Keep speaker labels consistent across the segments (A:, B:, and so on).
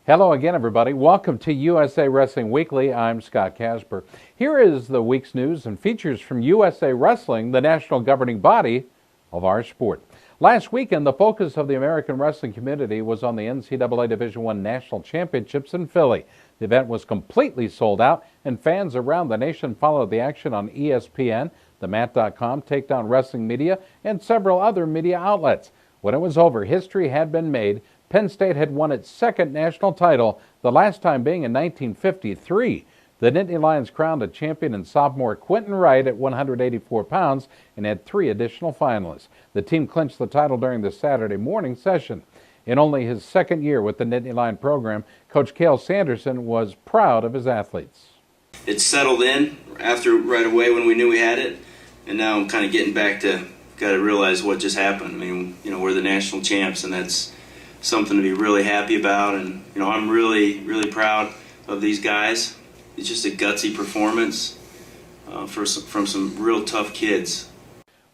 A: Hello again, everybody. Welcome to USA Wrestling Weekly. I'm Scott Casper. Here is the week's news and features from USA Wrestling, the national governing body of our sport. Last weekend, the focus of the American wrestling community was on the NCAA Division I National Championships in Philly. The event was completely sold out, and fans around the nation followed the action on ESPN, TheMat.com, Takedown Wrestling Media, and several other media outlets. When it was over, history had been made. Penn State had won its second national title, the last time being in 1953. The Nittany Lions crowned a champion in sophomore Quentin Wright at 184 pounds and had 3 additional finalists. The team clinched the title during the Saturday morning session. In only his second year with the Nittany Lion program, Coach Cale Sanderson was proud of his athletes.
B: It settled in after right away when we knew we had it, and now I'm kind of getting back to got to realize what just happened. I mean, we're the national champs, and that's something to be really happy about. And I'm really proud of these guys. It's just a gutsy performance from some real tough kids.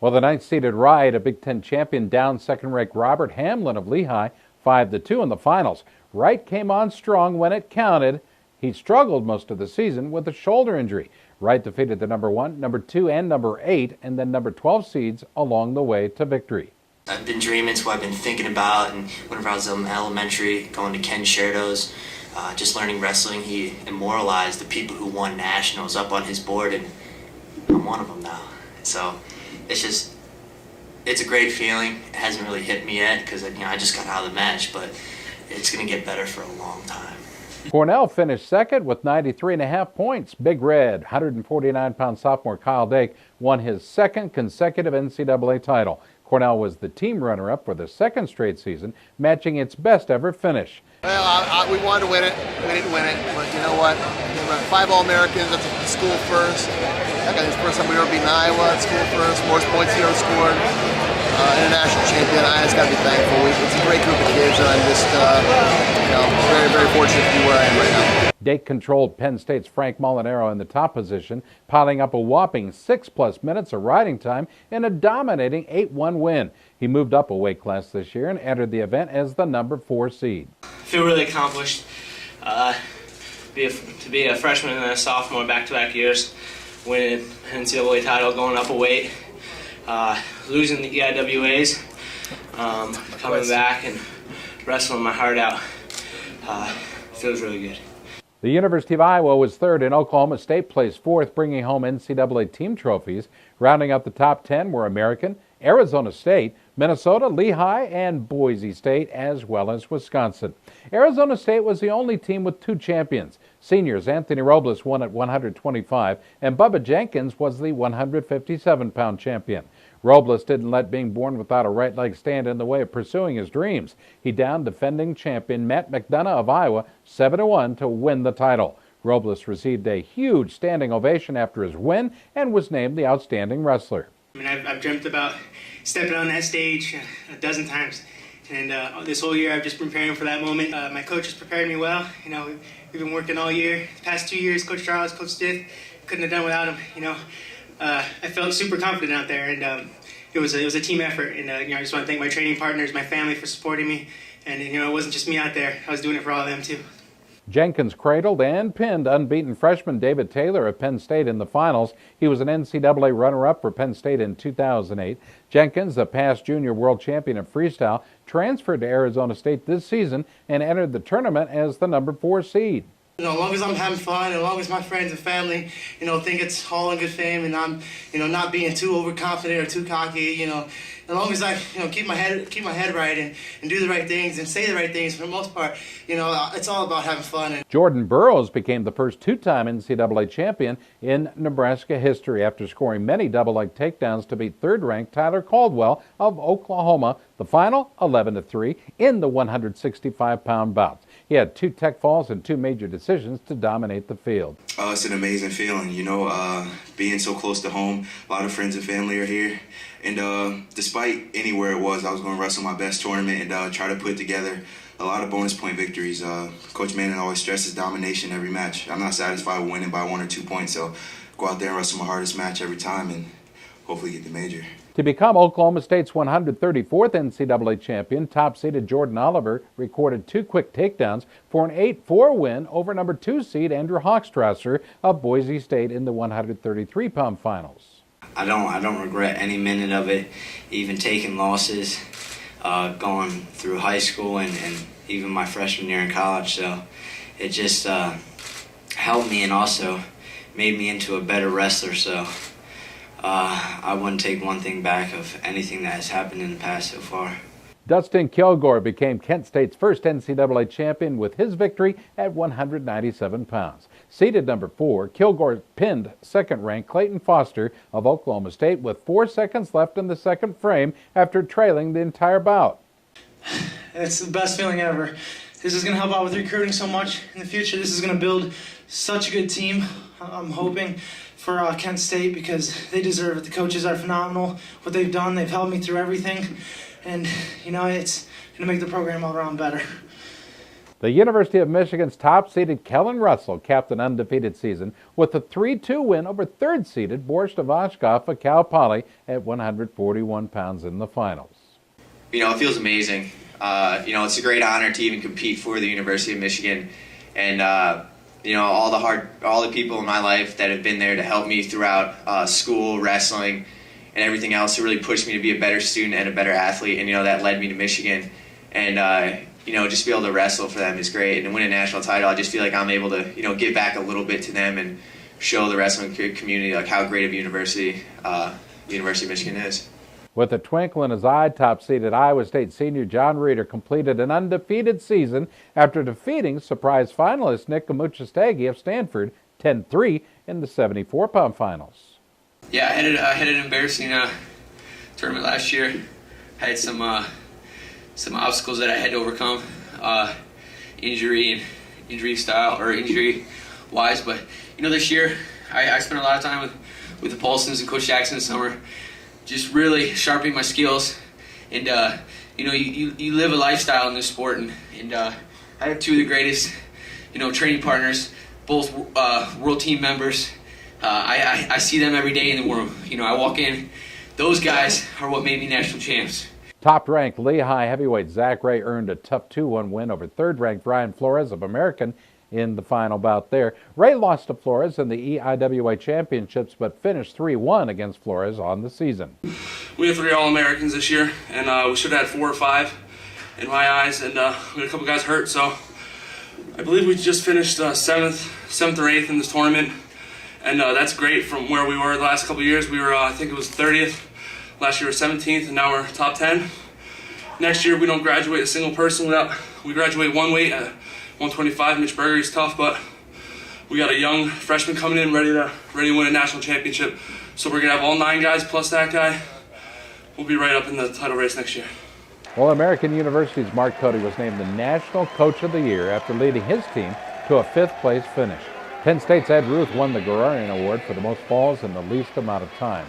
A: Well, the 9th-seeded Wright, a Big Ten champion, downed second-ranked Robert Hamlin of Lehigh 5-2 in the finals. Wright came on strong when it counted. He struggled most of the season with a shoulder injury. Wright defeated the number 1, number 2, and number 8, and then number 12 seeds along the way to victory.
C: I've been dreaming, it's what I've been thinking about, and whenever I was in elementary, going to Ken Sherdo's, just learning wrestling, he immortalized the people who won nationals up on his board, and I'm one of them now. So it's a great feeling. It hasn't really hit me yet because I just got out of the match, but it's going to get better for a long time.
A: Cornell finished second with 93.5 points. Big Red, 149-pound sophomore Kyle Dake won his second consecutive NCAA title. Cornell was the team runner-up for the second straight season, matching its best-ever finish.
D: Well, we wanted to win it. We didn't win it, but you know what? We were 5 All-Americans at the school first. I got this first time we ever beaten Iowa at school first. Most points he ever scored. International champion. I just got to be thankful. It's a great group of kids, and I'm just, very fortunate to be where I am right now.
A: Dake controlled Penn State's Frank Molinaro in the top position, piling up a whopping 6+ minutes of riding time in a dominating 8-1 win. He moved up a weight class this year and entered the event as the number 4 seed.
E: I feel really accomplished to be a freshman and a sophomore back-to-back years, winning an NCAA title, going up a weight, losing the EIWAs, coming back and wrestling my heart out. Feels really good.
A: The University of Iowa was third and Oklahoma State placed fourth, bringing home NCAA team trophies. Rounding out the top 10 were American, Arizona State, Minnesota, Lehigh, and Boise State, as well as Wisconsin. Arizona State was the only team with 2 champions. Seniors Anthony Robles won at 125, and Bubba Jenkins was the 157-pound champion. Robles didn't let being born without a right leg stand in the way of pursuing his dreams. He downed defending champion Matt McDonough of Iowa 7-1 to win the title. Robles received a huge standing ovation after his win and was named the outstanding wrestler.
F: I mean, I've dreamt about stepping on that stage a dozen times, and this whole year I've just been preparing for that moment. My coach has prepared me well. We've been working all year. The past 2 years, Coach Charles, Coach Stith, couldn't have done without him. I felt super confident out there, and it was a team effort. And I just want to thank my training partners, my family for supporting me. And it wasn't just me out there; I was doing it for all of them too.
A: Jenkins cradled and pinned unbeaten freshman David Taylor of Penn State in the finals. He was an NCAA runner-up for Penn State in 2008. Jenkins, the past junior world champion of freestyle, transferred to Arizona State this season and entered the tournament as the number 4 seed.
F: As long as I'm having fun, as long as my friends and family, think it's all in good fame, and I'm, not being too overconfident or too cocky, as long as I, keep my head right and do the right things and say the right things for the most part, it's all about having fun.
A: Jordan Burroughs became the first 2-time NCAA champion in Nebraska history after scoring many double-leg takedowns to beat third-ranked Tyler Caldwell of Oklahoma. The final, 11-3, in the 165-pound bout. He had 2 tech falls and 2 major decisions to dominate the field.
B: It's an amazing feeling, being so close to home. A lot of friends and family are here. And despite anywhere it was, I was going to wrestle my best tournament and try to put together a lot of bonus point victories. Coach Manning always stresses domination every match. I'm not satisfied with winning by 1 or 2 points, so go out there and wrestle my hardest match every time and hopefully get the major.
A: To become Oklahoma State's 134th NCAA champion, top-seeded Jordan Oliver recorded 2 quick takedowns for an 8-4 win over number 2 seed Andrew Hochstrasser of Boise State in the 133-pound finals.
G: I don't regret any minute of it, even taking losses, going through high school and even my freshman year in college. So it just helped me and also made me into a better wrestler. So I wouldn't take one thing back of anything that has happened in the past so far.
A: Dustin Kilgore became Kent State's first NCAA champion with his victory at 197 pounds. Seeded number 4, Kilgore pinned second-ranked Clayton Foster of Oklahoma State with 4 seconds left in the second frame after trailing the entire bout.
F: It's the best feeling ever. This is going to help out with recruiting so much in the future. This is going to build such a good team. I'm hoping for Kent State because they deserve it. The coaches are phenomenal. What they've done, they've helped me through everything. And, you know, it's going to make the program all around better.
A: The University of Michigan's top-seeded Kellen Russell capped an undefeated season with a 3-2 win over third-seeded Boris Stavashkov of Cal Poly at 141 pounds in the finals.
H: You know, it feels amazing. It's a great honor to even compete for the University of Michigan. And, all the people in my life that have been there to help me throughout school, wrestling, and everything else to really push me to be a better student and a better athlete. And, that led me to Michigan. And, just be able to wrestle for them is great. And to win a national title, I just feel like I'm able to, give back a little bit to them and show the wrestling community like how great of a university the University of Michigan is.
A: With a twinkle in his eye, top-seeded Iowa State senior John Reeder completed an undefeated season after defeating surprise finalist Nick Amuchastegui of Stanford 10-3 in the 74-pound finals.
I: Yeah, I had an embarrassing tournament last year. I had some obstacles that I had to overcome, injury wise. But this year I spent a lot of time with the Paulsons and Coach Jackson this summer, just really sharpening my skills. And you live a lifestyle in this sport, and I have 2 of the greatest training partners, both world team members. I see them every day in the room. I walk in. Those guys are what made me national champs.
A: Top-ranked Lehigh heavyweight Zach Ray earned a tough 2-1 win over third-ranked Brian Flores of American in the final bout there. Ray lost to Flores in the EIWA championships, but finished 3-1 against Flores on the season.
J: We have 3 All-Americans this year, and we should have had 4 or 5 in my eyes, and we had a couple guys hurt, so I believe we just finished 7th or 8th in this tournament, and that's great from where we were the last couple of years. We were, I think it was 30th. Last year we were 17th, and now we're top 10. Next year we don't graduate a single person we graduate one weight at 125. Mitch Berger is tough, but we got a young freshman coming in ready to win a national championship. So we're gonna have all 9 guys plus that guy. We'll be right up in the title race next year.
A: Well, American University's Mark Cody was named the National Coach of the Year after leading his team to a 5th-place finish. Penn State's Ed Ruth won the Guerrerian Award for the most falls in the least amount of time.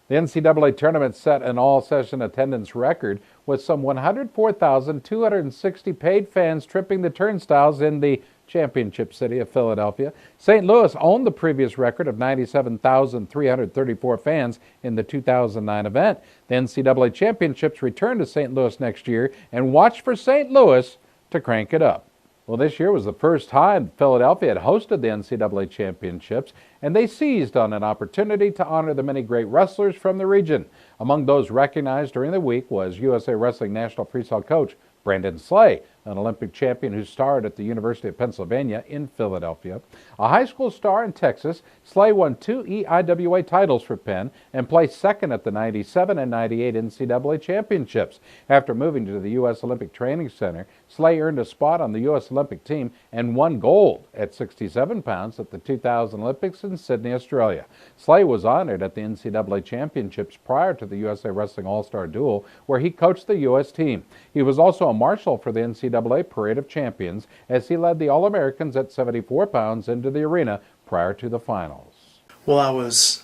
A: The NCAA tournament set an all-session attendance record with some 104,260 paid fans tripping the turnstiles in the championship city of Philadelphia. St. Louis owned the previous record of 97,334 fans in the 2009 event. The NCAA championships return to St. Louis next year, and watch for St. Louis to crank it up. Well, this year was the first time Philadelphia had hosted the NCAA championships, and they seized on an opportunity to honor the many great wrestlers from the region. Among those recognized during the week was USA Wrestling National Freestyle coach Brandon Slay, an Olympic champion who starred at the University of Pennsylvania in Philadelphia. A high school star in Texas, Slay won 2 EIWA titles for Penn and placed second at the 97 and 98 NCAA championships. After moving to the U.S. Olympic Training Center, Slay earned a spot on the U.S. Olympic team and won gold at 67 pounds at the 2000 Olympics in Sydney, Australia. Slay was honored at the NCAA championships prior to the USA Wrestling All-Star Duel, where he coached the U.S. team. He was also a marshal for the NCAA Parade of Champions as he led the All-Americans at 74 pounds into the arena prior to the finals.
K: Well, I was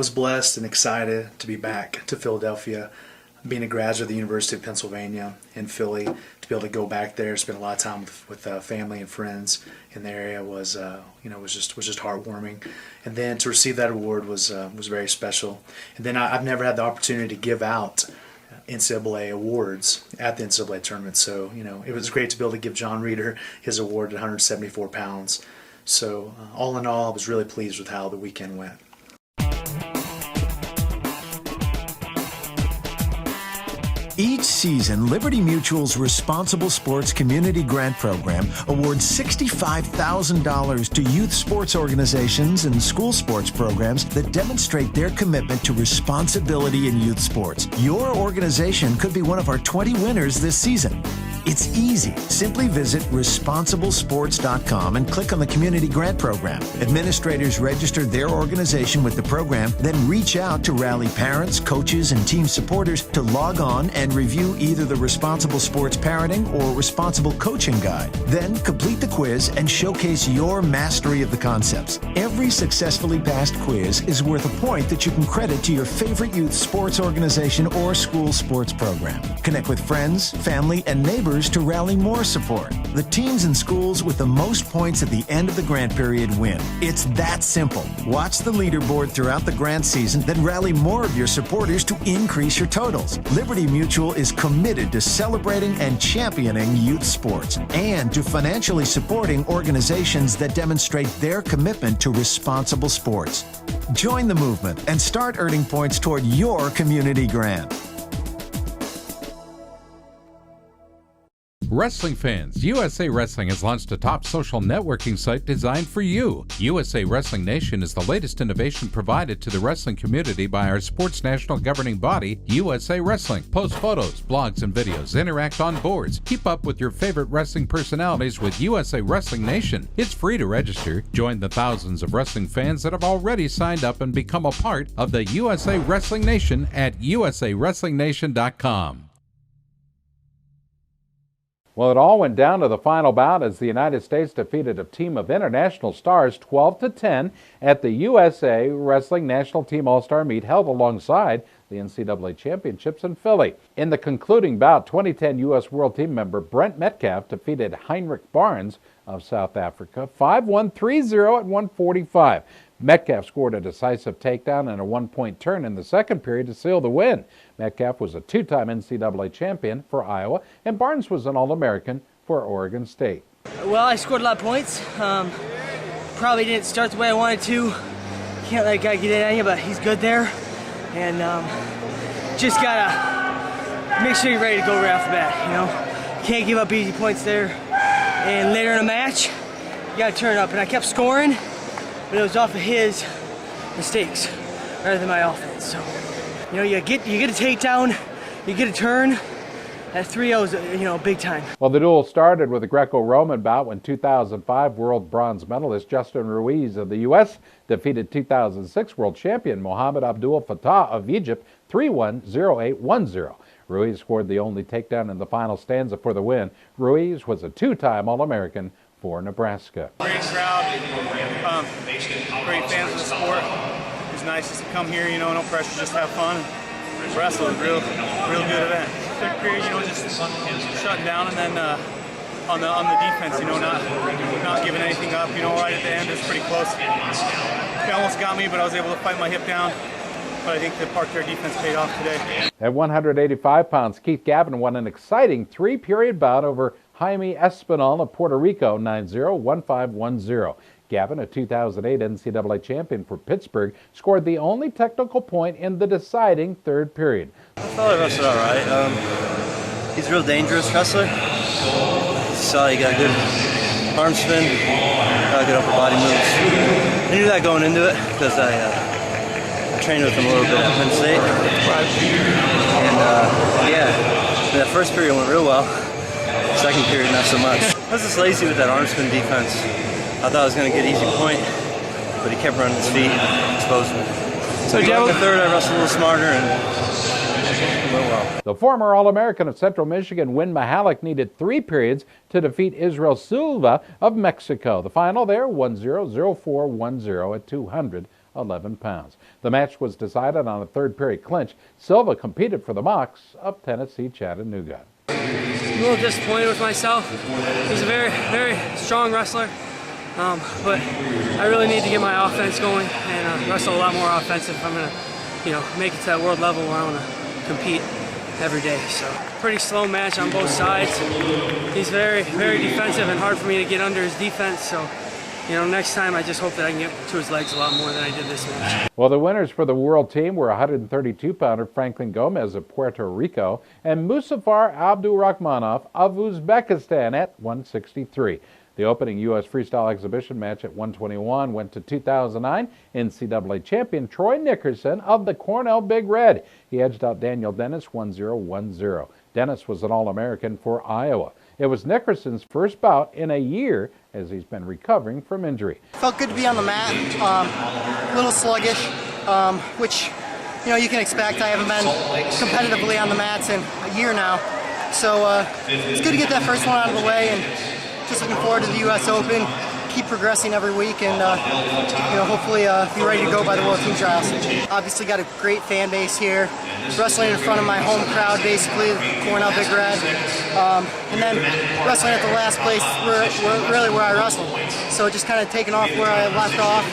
K: blessed and excited to be back to Philadelphia. being a graduate of the University of Pennsylvania in Philly, to be able to go back there, spend a lot of time with family and friends in the area was just heartwarming. And then to receive that award was very special. And then I've never had the opportunity to give out NCAA awards at the NCAA tournament, so it was great to be able to give John Reeder his award at 174 pounds. So all in all, I was really pleased with how the weekend went.
L: Each season, Liberty Mutual's Responsible Sports Community Grant Program awards $65,000 to youth sports organizations and school sports programs that demonstrate their commitment to responsibility in youth sports. Your organization could be one of our 20 winners this season. It's easy. Simply visit responsiblesports.com and click on the Community Grant Program. Administrators register their organization with the program, then reach out to rally parents, coaches, and team supporters to log on and review either the Responsible Sports Parenting or Responsible Coaching Guide. Then complete the quiz and showcase your mastery of the concepts. Every successfully passed quiz is worth a point that you can credit to your favorite youth sports organization or school sports program. Connect with friends, family, and neighbors to rally more support. The teams and schools with the most points at the end of the grant period win. It's that simple. Watch the leaderboard throughout the grant season, then rally more of your supporters to increase your totals. Liberty Mutual is committed to celebrating and championing youth sports and to financially supporting organizations that demonstrate their commitment to responsible sports. Join the movement and start earning points toward your community grant.
A: Wrestling fans, USA Wrestling has launched a top social networking site designed for you. USA Wrestling Nation is the latest innovation provided to the wrestling community by our sports national governing body, USA Wrestling. Post photos, blogs, and videos. Interact on boards. Keep up with your favorite wrestling personalities with USA Wrestling Nation. It's free to register. Join the thousands of wrestling fans that have already signed up and become a part of the USA Wrestling Nation at usawrestlingnation.com. Well, it all went down to the final bout as the United States defeated a team of international stars 12-10 at the USA Wrestling National Team All-Star Meet held alongside the NCAA Championships in Philly. In the concluding bout, 2010 U.S. World Team member Brent Metcalf defeated Heinrich Barnes of South Africa 5-1, 3-0 at 145. Metcalf scored a decisive takedown and a one-point turn in the second period to seal the win. Metcalf was a two-time NCAA champion for Iowa, and Barnes was an All-American for Oregon State.
M: Well, I scored a lot of points. Probably didn't start the way I wanted to. Can't let a guy get in on you, but he's good there. And just gotta make sure you're ready to go right off the bat, Can't give up easy points there. And later in the match, you gotta turn it up. And I kept scoring, but it was off of his mistakes rather than my offense. So, you get a takedown, you get a turn. That 3-0 is, big time.
A: Well, the duel started with a Greco-Roman bout when 2005 world bronze medalist Justin Ruiz of the U.S. defeated 2006 world champion Mohammed Abdul Fattah of Egypt 3-1, 0-8, 1-0. Ruiz scored the only takedown in the final stanza for the win. Ruiz was a two-time All-American for Nebraska.
N: Great crowd, great fans of the sport. It's nice just to come here, no pressure, just have fun. Wrestle is a real good event. Third period, just shutting down, and then on the defense, not giving anything up. Right at the end, it's pretty close. They almost got me, but I was able to fight my hip down. But I think the Park-Care defense paid off today.
A: At 185 pounds, Keith Gavin won an exciting three-period bout over Jaime Espinal of Puerto Rico, 9-0, 1-5, 1-0. Gavin, a 2008 NCAA champion for Pittsburgh, scored the only technical point in the deciding third period.
O: I thought I wrestled all right. He's a real dangerous wrestler. You saw he got good arm spin, good upper body moves. I knew that going into it because I trained with him a little bit at Penn State. And that first period went real well. Second period, not so much. I was just lazy with that arm spin defense. I thought I was going to get easy point, but he kept running his feet, exposing me. So in the third, I wrestled a little smarter and went well.
A: The former All-American of Central Michigan, Win Mahalik, needed 3 periods to defeat Israel Silva of Mexico. The final there, 1-0, 0-4, 1-0 at 200 11 pounds. The match was decided on a third-period clinch. Silva competed for the Mocs of Tennessee Chattanooga.
P: I'm a little disappointed with myself. He's a very, very strong wrestler, but I really need to get my offense going and wrestle a lot more offensive if I'm going to, make it to that world level where I want to compete every day. So pretty slow match on both sides. He's very, very defensive and hard for me to get under his defense. So, next time I just hope that I can get to his legs a lot more than I did this match.
A: Well, the winners for the world team were 132-pounder Franklin Gomez of Puerto Rico and Musafar Abdulrahmanov of Uzbekistan at 163. The opening U.S. freestyle exhibition match at 121 went to 2009 NCAA champion Troy Nickerson of the Cornell Big Red. He edged out Daniel Dennis 1-0-1-0. Dennis was an All-American for Iowa. It was Nickerson's first bout in a year as he's been recovering from injury.
Q: Felt good to be on the mat, a little sluggish, which you can expect. I haven't been competitively on the mats in a year now. So it's good to get that first one out of the way, and just looking forward to the U.S. Open. Keep progressing every week, and hopefully be ready to go by the World Team Trials. Obviously got a great fan base here. Wrestling in front of my home crowd, basically, Cornell Big Red. And then wrestling at the last place really where I wrestled. So just kind of taking off where I left off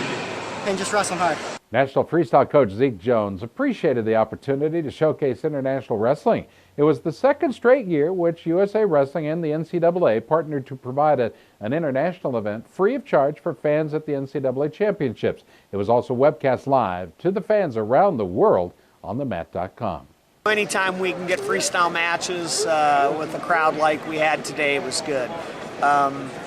Q: and just wrestling hard.
A: National Freestyle coach Zeke Jones appreciated the opportunity to showcase international wrestling. It was the second straight year which USA Wrestling and the NCAA partnered to provide an international event free of charge for fans at the NCAA Championships. It was also webcast live to the fans around the world on themat.com.
R: Anytime we can get freestyle matches with a crowd like we had today was good.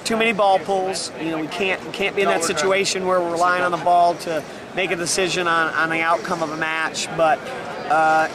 R: Too many ball pulls. We can't be in that situation where we're relying on the ball to make a decision on the outcome of a match. But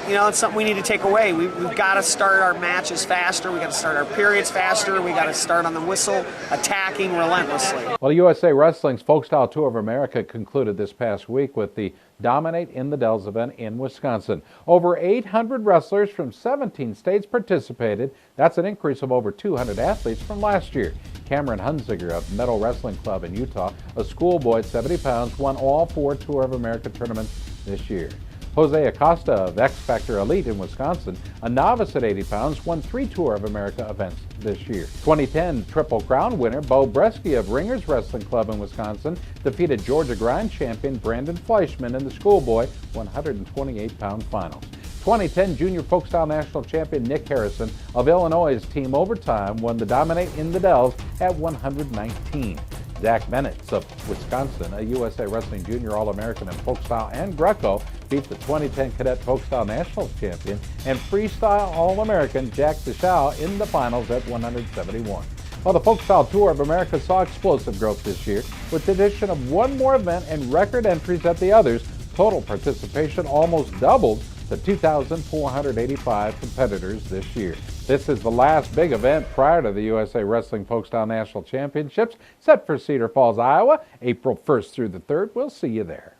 R: it's something we need to take away. We've got to start our matches faster. We've got to start our periods faster. We've got to start on the whistle, attacking relentlessly.
A: Well, USA Wrestling's Folk Style Tour of America concluded this past week with the Dominate in the Dells event in Wisconsin. Over 800 wrestlers from 17 states participated. That's an increase of over 200 athletes from last year. Cameron Hunziger of Meadow Wrestling Club in Utah, a schoolboy at 70 pounds, won all 4 Tour of America tournaments this year. Jose Acosta of X Factor Elite in Wisconsin, a novice at 80 pounds, won 3 Tour of America events this year. 2010 Triple Crown winner Bo Bresky of Ringers Wrestling Club in Wisconsin defeated Georgia Grind champion Brandon Fleischman in the schoolboy 128-pound finals. 2010 Junior Folk Style National Champion Nick Harrison of Illinois' Team Overtime won the Dominate in the Dells at 119. Zach Bennett of Wisconsin, a USA Wrestling Junior All-American in Folk Style and Greco, beat the 2010 Cadet Folk Style Nationals champion and Freestyle All-American Jack DeShaw in the finals at 171. Well, the Folk Style Tour of America saw explosive growth this year with the addition of one more event and record entries at the others. Total participation almost doubled to 2,485 competitors this year. This is the last big event prior to the USA Wrestling Folk Style National Championships, set for Cedar Falls, Iowa, April 1st through the 3rd. We'll see you there.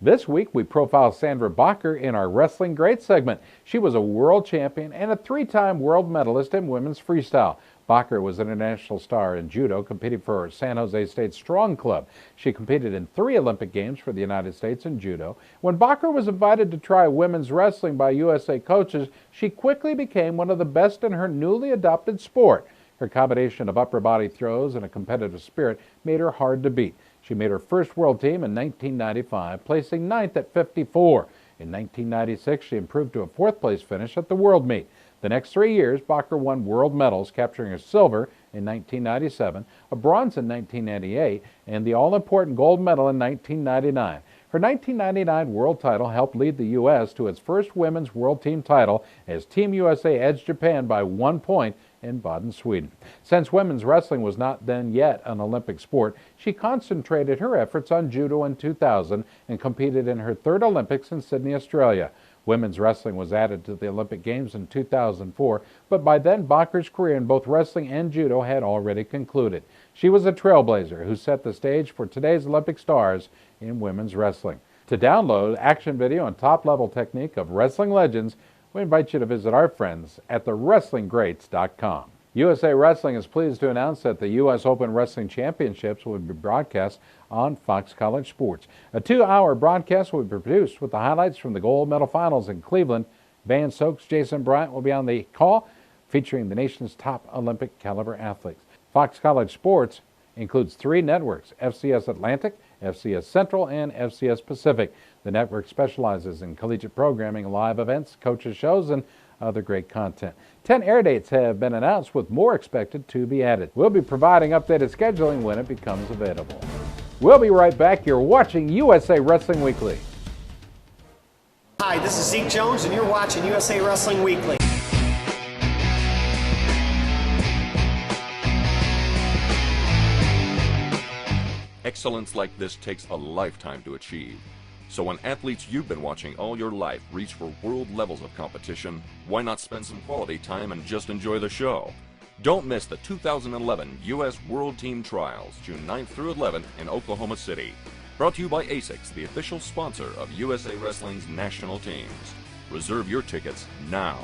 A: This week, we profile Sandra Bacher in our Wrestling Great segment. She was a world champion and a 3-time world medalist in women's freestyle. Bacher was an international star in judo, competing for San Jose State Strong Club. She competed in 3 Olympic Games for the United States in judo. When Bacher was invited to try women's wrestling by USA coaches, she quickly became one of the best in her newly adopted sport. Her combination of upper body throws and a competitive spirit made her hard to beat. She made her first world team in 1995, placing 9th at 54. In 1996, she improved to a 4th place finish at the World Meet. The next 3 years, Bacher won world medals, capturing a silver in 1997, a bronze in 1998, and the all-important gold medal in 1999. Her 1999 world title helped lead the U.S. to its first women's world team title as Team USA edged Japan by 1 point in Baden, Sweden. Since women's wrestling was not then yet an Olympic sport, she concentrated her efforts on judo in 2000 and competed in her 3rd Olympics in Sydney, Australia. Women's wrestling was added to the Olympic Games in 2004, but by then Bacher's career in both wrestling and judo had already concluded. She was a trailblazer who set the stage for today's Olympic stars in women's wrestling. To download action video and top-level technique of wrestling legends, we invite you to visit our friends at thewrestlinggreats.com. USA Wrestling is pleased to announce that the U.S. Open Wrestling Championships will be broadcast on Fox College Sports. A 2-hour broadcast will be produced with the highlights from the gold medal finals in Cleveland. Van Stokes, Jason Bryant will be on the call, featuring the nation's top Olympic caliber athletes. Fox College Sports includes 3 networks: FCS Atlantic, FCS Central, and FCS Pacific. The network specializes in collegiate programming, live events, coaches' shows, and other great content. 10 air dates have been announced, with more expected to be added. We'll be providing updated scheduling when it becomes available. We'll be right back. You're watching USA Wrestling Weekly.
R: Hi, this is Zeke Jones, and you're watching USA Wrestling Weekly.
S: Excellence like this takes a lifetime to achieve. So when athletes you've been watching all your life reach for world levels of competition, why not spend some quality time and just enjoy the show? Don't miss the 2011 U.S. World Team Trials, June 9th through 11th in Oklahoma City. Brought to you by ASICS, the official sponsor of USA Wrestling's national teams. Reserve your tickets now.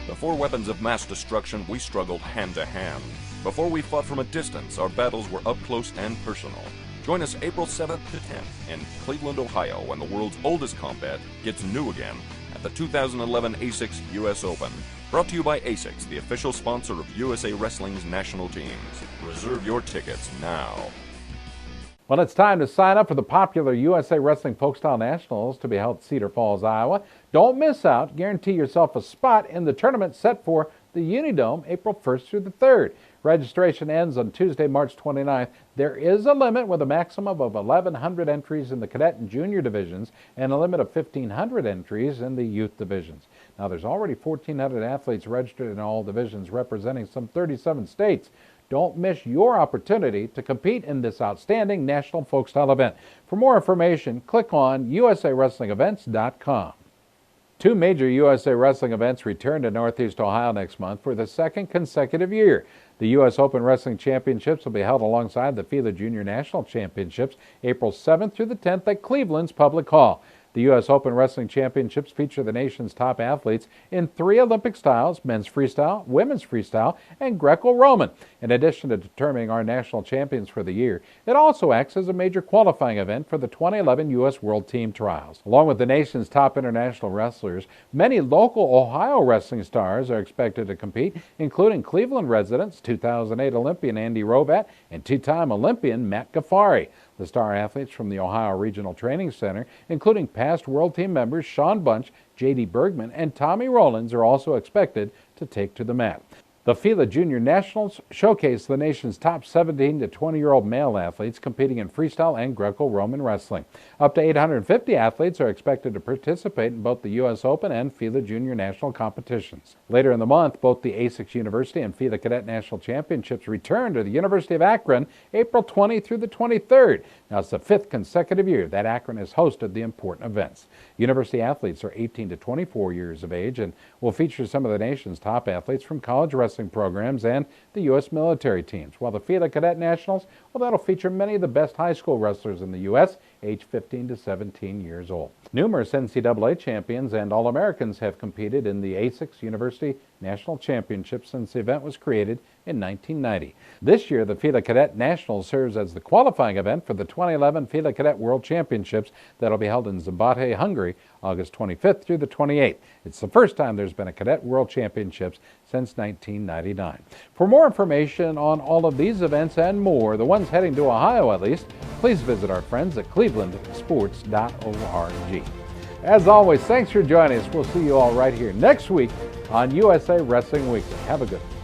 S: Before weapons of mass destruction, we struggled hand to hand. Before we fought from a distance, our battles were up close and personal. Join us April 7th to 10th in Cleveland, Ohio, when the world's oldest combat gets new again at the 2011 ASICS US Open. Brought to you by ASICS, the official sponsor of USA Wrestling's national teams. Reserve your tickets now.
A: Well, it's time to sign up for the popular USA Wrestling Folkstyle Nationals to be held at Cedar Falls, Iowa. Don't miss out. Guarantee yourself a spot in the tournament set for the Unidome April 1st through the 3rd. Registration ends on Tuesday, March 29th. There is a limit with a maximum of 1,100 entries in the cadet and junior divisions and a limit of 1,500 entries in the youth divisions. Now, there's already 1,400 athletes registered in all divisions, representing some 37 states. Don't miss your opportunity to compete in this outstanding national folkstyle event. For more information, click on usawrestlingevents.com. 2 major USA Wrestling events return to Northeast Ohio next month for the 2nd consecutive year. The U.S. Open Wrestling Championships will be held alongside the FILA Junior National Championships April 7th through the 10th at Cleveland's Public Hall. The U.S. Open Wrestling Championships feature the nation's top athletes in 3 Olympic styles: men's freestyle, women's freestyle, and Greco-Roman. In addition to determining our national champions for the year, it also acts as a major qualifying event for the 2011 U.S. World Team Trials. Along with the nation's top international wrestlers, many local Ohio wrestling stars are expected to compete, including Cleveland residents, 2008 Olympian Andy Rovat and 2-time Olympian Matt Gaffari. The star athletes from the Ohio Regional Training Center, including past World Team members Sean Bunch, J.D. Bergman, and Tommy Rollins, are also expected to take to the mat. The FILA Junior Nationals showcase the nation's top 17 to 20-year-old male athletes competing in freestyle and Greco-Roman wrestling. Up to 850 athletes are expected to participate in both the U.S. Open and FILA Junior National competitions. Later in the month, both the ASICS University and FILA Cadet National Championships return to the University of Akron April 20 through the 23rd. Now, it's the 5th consecutive year that Akron has hosted the important events. University athletes are 18 to 24 years of age and will feature some of the nation's top athletes from college wrestling programs and the U.S. military teams, while the FILA Cadet Nationals, well, that'll feature many of the best high school wrestlers in the U.S., aged 15 to 17 years old. Numerous NCAA champions and All-Americans have competed in the ASICS University National Championship since the event was created in 1990. This year, the FILA Cadet Nationals serves as the qualifying event for the 2011 FILA Cadet World Championships that'll be held in Szombathely, Hungary, August 25th through the 28th. It's the first time there's been a Cadet World Championships since 1999. For more information on all of these events and more, the ones heading to Ohio at least, please visit our friends at clevelandsports.org. As always, thanks for joining us. We'll see you all right here next week on USA Wrestling Weekly. Have a good one.